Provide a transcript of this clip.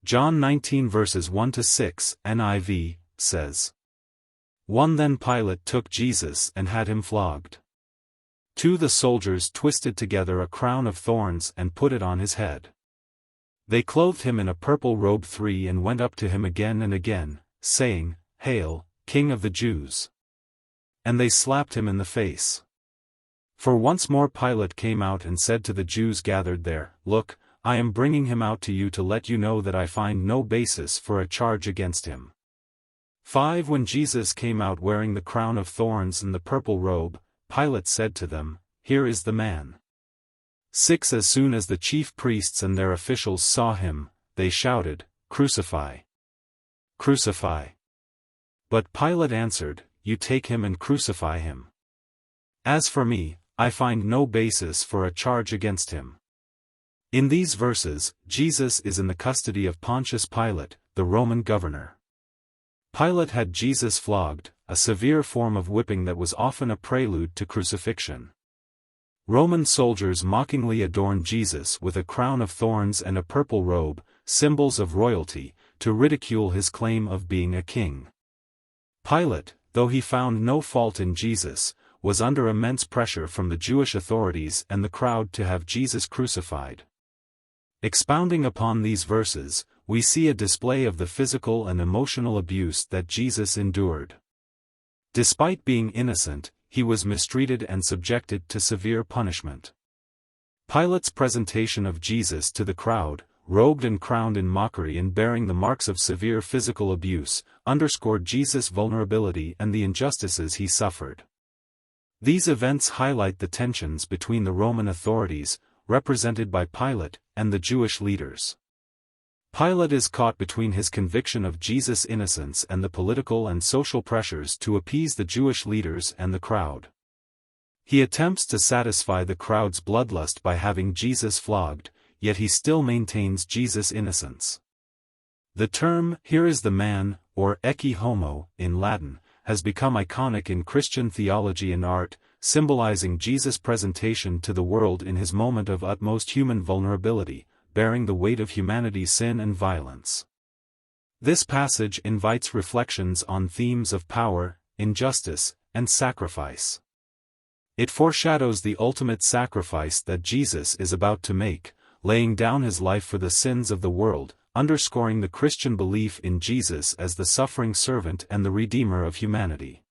John 19 verses 1-6 NIV, says. 1 Then Pilate took Jesus and had him flogged. 2 The soldiers twisted together a crown of thorns and put it on his head. They clothed him in a purple robe. 3 And went up to him again and again, saying, Hail, King of the Jews! And they slapped him in the face. For once more Pilate came out and said to the Jews gathered there, Look, I am bringing him out to you to let you know that I find no basis for a charge against him. 5 When Jesus came out wearing the crown of thorns and the purple robe, Pilate said to them, Here is the man. 6 As soon as the chief priests and their officials saw him, they shouted, Crucify! Crucify! But Pilate answered, You take him and crucify him. As for me, I find no basis for a charge against him. In these verses, Jesus is in the custody of Pontius Pilate, the Roman governor. Pilate had Jesus flogged, a severe form of whipping that was often a prelude to crucifixion. Roman soldiers mockingly adorned Jesus with a crown of thorns and a purple robe, symbols of royalty, to ridicule his claim of being a king. Pilate, though he found no fault in Jesus, was under immense pressure from the Jewish authorities and the crowd to have Jesus crucified. Expounding upon these verses, we see a display of the physical and emotional abuse that Jesus endured. Despite being innocent, he was mistreated and subjected to severe punishment. Pilate's presentation of Jesus to the crowd, robed and crowned in mockery and bearing the marks of severe physical abuse, underscored Jesus' vulnerability and the injustices he suffered. These events highlight the tensions between the Roman authorities, represented by Pilate, and the Jewish leaders. Pilate is caught between his conviction of Jesus' innocence and the political and social pressures to appease the Jewish leaders and the crowd. He attempts to satisfy the crowd's bloodlust by having Jesus flogged, yet he still maintains Jesus' innocence. The term, Here is the man, or ecce homo, in Latin, has become iconic in Christian theology and art, symbolizing Jesus' presentation to the world in his moment of utmost human vulnerability, bearing the weight of humanity's sin and violence. This passage invites reflections on themes of power, injustice, and sacrifice. It foreshadows the ultimate sacrifice that Jesus is about to make, laying down his life for the sins of the world, underscoring the Christian belief in Jesus as the suffering servant and the Redeemer of humanity.